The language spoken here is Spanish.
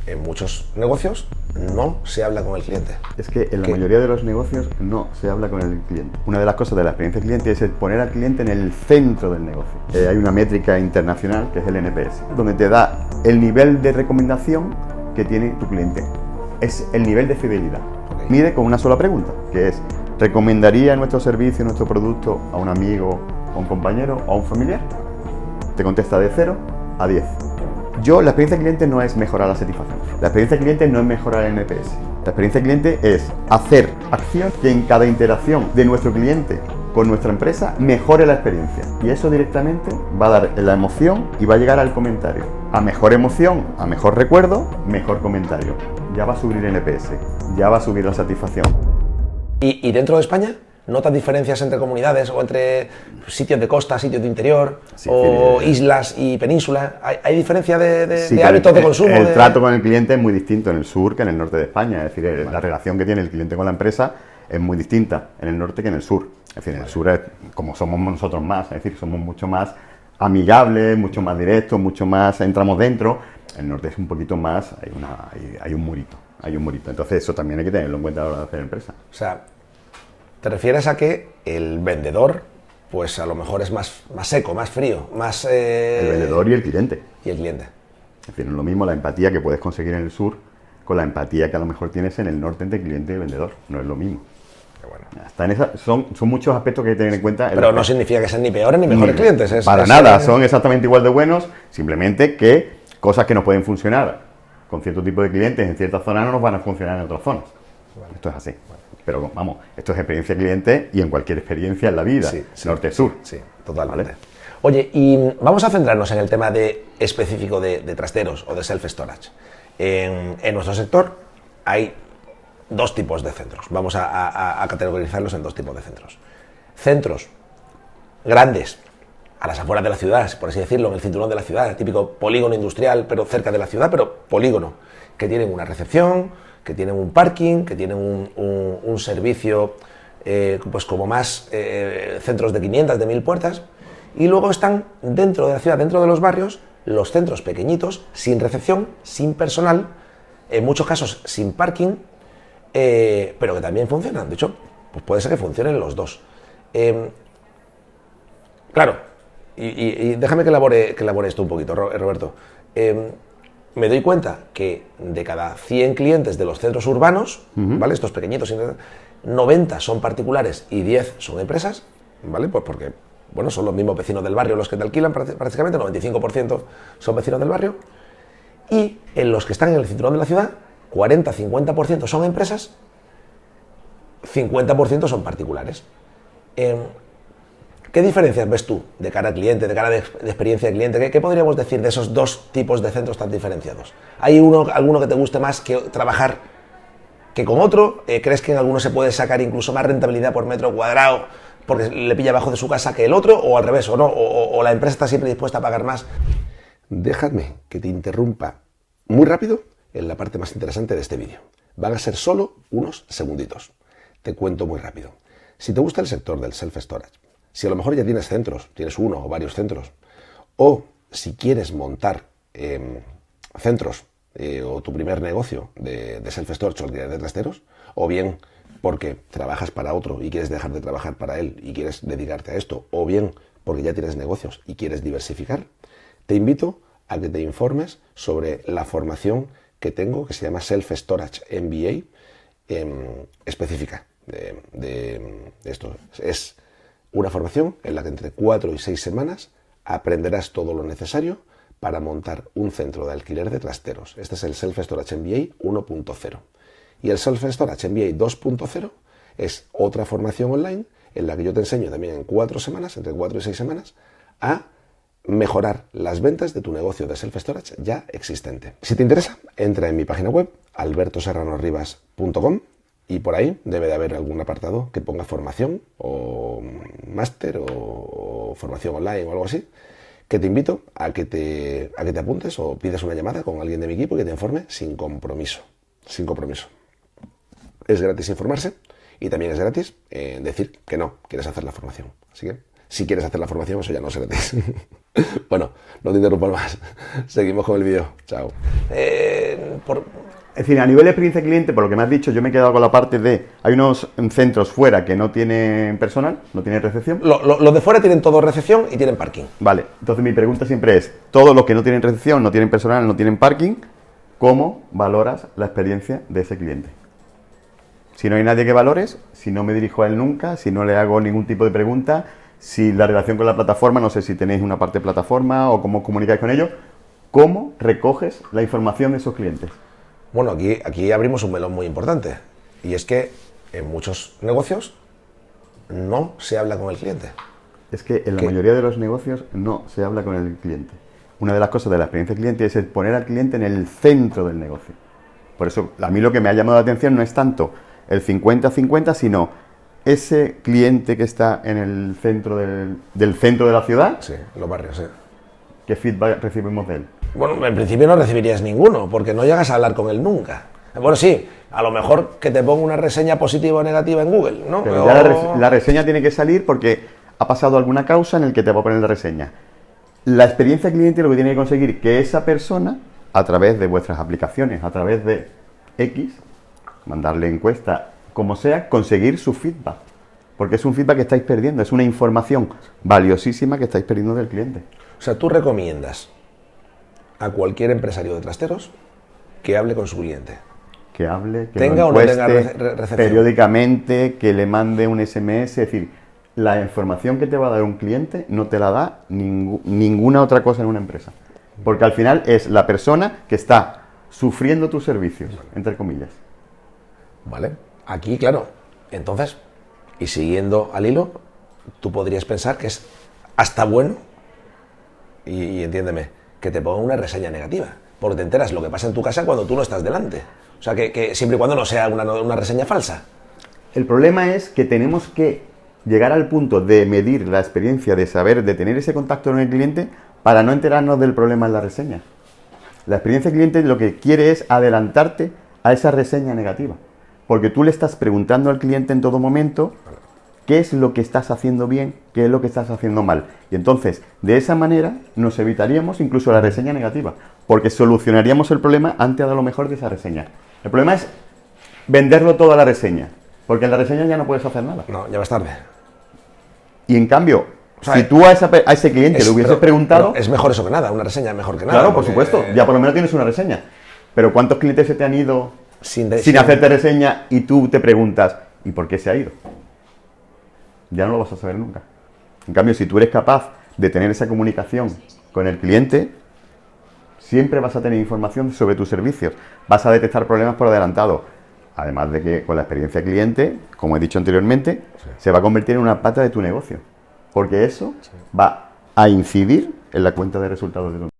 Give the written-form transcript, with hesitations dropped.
en muchos negocios no se habla con el cliente. Es que en la mayoría de los negocios no se habla con el cliente. Una de las cosas de la experiencia cliente es el poner al cliente en el centro del negocio. Hay una métrica internacional que es el NPS, donde te da el nivel de recomendación que tiene tu cliente. Es el nivel de fidelidad. Okay. Mide con una sola pregunta, que es: ¿recomendaría nuestro servicio, nuestro producto a un amigo, a un compañero o a un familiar? Te contesta de 0 a 10. La experiencia cliente no es mejorar la satisfacción. La experiencia cliente no es mejorar el NPS. La experiencia cliente es hacer acción que en cada interacción de nuestro cliente con nuestra empresa mejore la experiencia. Y eso directamente va a dar la emoción y va a llegar al comentario. A mejor emoción, a mejor recuerdo, mejor comentario. Ya va a subir el NPS, ya va a subir la satisfacción. ¿Y dentro de España? ¿Notas diferencias entre comunidades o entre sitios de costa, sitios de interior, sí, o islas y península? ¿Hay diferencia de hábitos de consumo? El trato con el cliente es muy distinto en el sur que en el norte de España. Es decir, la relación que tiene el cliente con la empresa es muy distinta en el norte que en el sur. Es decir, en el sur es como somos nosotros más, es decir, somos mucho más amigables, mucho más directos, mucho más entramos dentro. En el norte es un poquito más, hay un murito. Entonces eso también hay que tenerlo en cuenta a la hora de hacer empresa. O sea, ¿te refieres a que el vendedor, pues a lo mejor es más seco, más frío, más... El vendedor y el cliente. Y el cliente. Es decir, no es lo mismo la empatía que puedes conseguir en el sur con la empatía que a lo mejor tienes en el norte entre cliente y vendedor. No es lo mismo. Bueno. Son muchos aspectos que hay que tener en cuenta. Pero no significa que sean ni peores ni mejores clientes. Para nada, son exactamente igual de buenos, simplemente que cosas que nos pueden funcionar con cierto tipo de clientes en ciertas zonas no nos van a funcionar en otras zonas. Bueno. Esto es así. Bueno. Pero vamos, esto es experiencia cliente y en cualquier experiencia en la vida, norte-sur. Sí, totalmente. ¿Vale? Oye, y vamos a centrarnos en el tema específico de trasteros o de self-storage. En nuestro sector hay dos tipos de centros. Vamos a categorizarlos en dos tipos de centros. Centros grandes, a las afueras de la ciudad, por así decirlo, en el cinturón de la ciudad, el típico polígono industrial, pero cerca de la ciudad, pero polígono, que tienen una recepción, que tienen un parking, que tienen un servicio, pues como más centros de 500, de 1000 puertas, y luego están dentro de la ciudad, dentro de los barrios, los centros pequeñitos, sin recepción, sin personal, en muchos casos sin parking, pero que también funcionan. De hecho, pues puede ser que funcionen los dos. Claro, y déjame que elabore esto un poquito, Roberto. Me doy cuenta que de cada 100 clientes de los centros urbanos, ¿vale? Estos pequeñitos, 90 son particulares y 10 son empresas, ¿vale? Pues porque, bueno, son los mismos vecinos del barrio los que te alquilan, prácticamente 95% son vecinos del barrio. Y en los que están en el cinturón de la ciudad, 40-50% son empresas, 50% son particulares. ¿Qué diferencias ves tú de cara al cliente, de cara de experiencia del cliente? ¿Qué podríamos decir de esos dos tipos de centros tan diferenciados? ¿Hay alguno que te guste más que trabajar que con otro? ¿Crees que en alguno se puede sacar incluso más rentabilidad por metro cuadrado porque le pilla abajo de su casa que el otro? ¿O al revés? ¿O no? ¿O la empresa está siempre dispuesta a pagar más? Déjame que te interrumpa muy rápido en la parte más interesante de este vídeo. Van a ser solo unos segunditos. Te cuento muy rápido. Si te gusta el sector del self-storage, si a lo mejor ya tienes centros, tienes uno o varios centros, o si quieres montar centros o tu primer negocio de self-storage o alquiler de trasteros, o bien porque trabajas para otro y quieres dejar de trabajar para él y quieres dedicarte a esto, o bien porque ya tienes negocios y quieres diversificar, te invito a que te informes sobre la formación que tengo, que se llama Self-Storage MBA, específica de esto. Es una formación en la que entre 4 y 6 semanas aprenderás todo lo necesario para montar un centro de alquiler de trasteros. Este es el Self-Storage MBA 1.0. Y el Self-Storage MBA 2.0 es otra formación online en la que yo te enseño también en 4 semanas, entre 4 y 6 semanas, a mejorar las ventas de tu negocio de self-storage ya existente. Si te interesa, entra en mi página web, albertoserranorribas.com, y por ahí debe de haber algún apartado que ponga formación o máster o formación online o algo así, que te invito a que te apuntes o pides una llamada con alguien de mi equipo que te informe sin compromiso. Sin compromiso. Es gratis informarse y también es gratis decir que no quieres hacer la formación. Así que Si quieres hacer la formación, eso ya no sé de ti. Bueno, no te interrumpo más. Seguimos con el vídeo. Chao. Es decir, a nivel de experiencia cliente, por lo que me has dicho, yo me he quedado con la parte de... Hay unos centros fuera que no tienen personal, no tienen recepción. Los de fuera tienen todo recepción y tienen parking. Vale, entonces mi pregunta siempre es, todos los que no tienen recepción, no tienen personal, no tienen parking, ¿cómo valoras la experiencia de ese cliente? Si no hay nadie que valores, si no me dirijo a él nunca, si no le hago ningún tipo de pregunta, si la relación con la plataforma, no sé si tenéis una parte de plataforma o cómo comunicáis con ellos, ¿cómo recoges la información de esos clientes? Bueno, aquí abrimos un melón muy importante, y es que en muchos negocios no se habla con el cliente. Es que en la mayoría de los negocios no se habla con el cliente. Una de las cosas de la experiencia cliente es el poner al cliente en el centro del negocio. Por eso, a mí lo que me ha llamado la atención no es tanto el 50-50, sino ese cliente que está en el centro del centro de la ciudad. Sí, los barrios, sí. ¿Qué feedback recibimos de él? Bueno, en principio no recibirías ninguno, porque no llegas a hablar con él nunca. Bueno, sí, a lo mejor que te ponga una reseña positiva o negativa en Google, ¿no? Pero ya la reseña tiene que salir porque ha pasado alguna causa en el que te va a poner la reseña. La experiencia cliente lo que tiene que conseguir que esa persona, a través de vuestras aplicaciones, a través de X, mandarle encuesta, como sea, conseguir su feedback. Porque es un feedback que estáis perdiendo, es una información valiosísima que estáis perdiendo del cliente. O sea, tú recomiendas a cualquier empresario de trasteros que hable con su cliente. Que hable, que tenga lo o no tenga encueste recepción. Periódicamente, que le mande un SMS, es decir, la información que te va a dar un cliente no te la da ninguna otra cosa en una empresa. Porque al final es la persona que está sufriendo tus servicios, entre comillas. Vale, aquí, claro, entonces, y siguiendo al hilo, tú podrías pensar que es hasta bueno, y entiéndeme, que te ponga una reseña negativa, porque te enteras lo que pasa en tu casa cuando tú no estás delante. O sea, que siempre y cuando no sea una reseña falsa. El problema es que tenemos que llegar al punto de medir la experiencia, de saber, de tener ese contacto con el cliente para no enterarnos del problema en la reseña. La experiencia cliente lo que quiere es adelantarte a esa reseña negativa, porque tú le estás preguntando al cliente en todo momento qué es lo que estás haciendo bien, qué es lo que estás haciendo mal. Y entonces, de esa manera, nos evitaríamos incluso la reseña negativa, porque solucionaríamos el problema antes de lo mejor de esa reseña. El problema es venderlo todo a la reseña, porque en la reseña ya no puedes hacer nada. No, ya vas tarde. Y en cambio, o sea, si tú a ese cliente le hubieses preguntado... es mejor eso que nada, una reseña es mejor que nada. Claro, por supuesto, ya por lo menos tienes una reseña. Pero ¿cuántos clientes se te han ido sin hacerte reseña y tú te preguntas, ¿y por qué se ha ido? Ya no lo vas a saber nunca. En cambio, si tú eres capaz de tener esa comunicación con el cliente, siempre vas a tener información sobre tus servicios. Vas a detectar problemas por adelantado. Además de que con la experiencia cliente, como he dicho anteriormente, se va a convertir en una pata de tu negocio. Porque eso va a incidir en la cuenta de resultados de tu negocio.